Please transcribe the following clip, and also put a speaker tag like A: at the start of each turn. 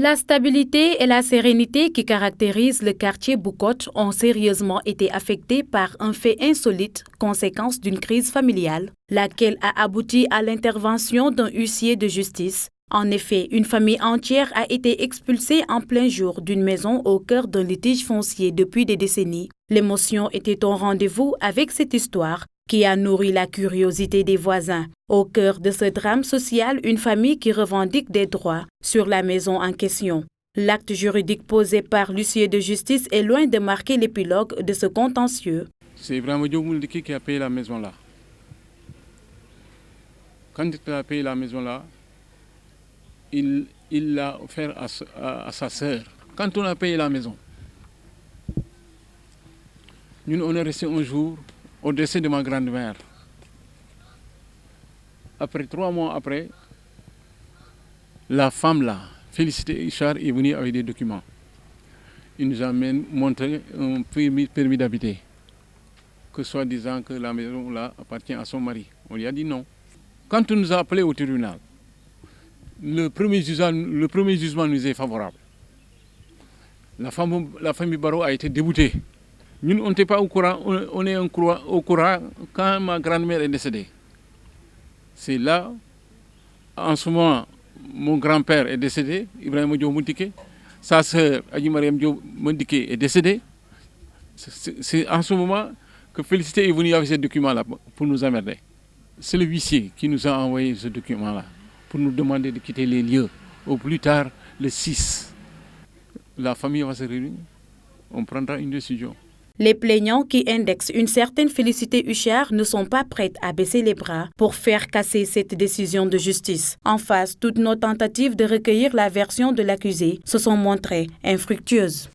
A: La stabilité et la sérénité qui caractérisent le quartier Boucotte ont sérieusement été affectées par un fait insolite, conséquence d'une crise familiale, laquelle a abouti à l'intervention d'un huissier de justice. En effet, une famille entière a été expulsée en plein jour d'une maison au cœur d'un litige foncier depuis des décennies. L'émotion était au rendez-vous avec cette histoire qui a nourri la curiosité des voisins. Au cœur de ce drame social, une famille qui revendique des droits sur la maison en question. L'acte juridique posé par l'huissier de justice est loin de marquer l'épilogue de ce contentieux.
B: C'est Ibrahima Diop Mouldiki qui a payé la maison là. Quand il a payé la maison là, il l'a offert à sa sœur. Quand on a payé la maison, nous on est resté un jour au décès de ma grand-mère. Après 3 mois après, la femme là, Félicité Ichard, est venue avec des documents. Il nous a montré un permis d'habiter, que soi-disant que la maison là appartient à son mari. On lui a dit non. Quand on nous a appelés au tribunal, le premier jugement nous est favorable. La famille Barreau a été déboutée. Nous, on n'était pas au courant, on est au courant quand ma grand-mère est décédée. C'est là, en ce moment, mon grand-père est décédé, Ibrahima Diop Mouldiki. Sa sœur, Adji Mariam Diop Mouldiki, est décédée. C'est en ce moment que Félicité est venue avec ces documents-là pour nous emmerder. C'est le huissier qui nous a envoyé ce document-là pour nous demander de quitter les lieux. Au plus tard, le 6. La famille va se réunir, on prendra une décision.
A: Les plaignants qui indexent une certaine Félicité Huchard ne sont pas prêts à baisser les bras pour faire casser cette décision de justice. En face, toutes nos tentatives de recueillir la version de l'accusé se sont montrées infructueuses.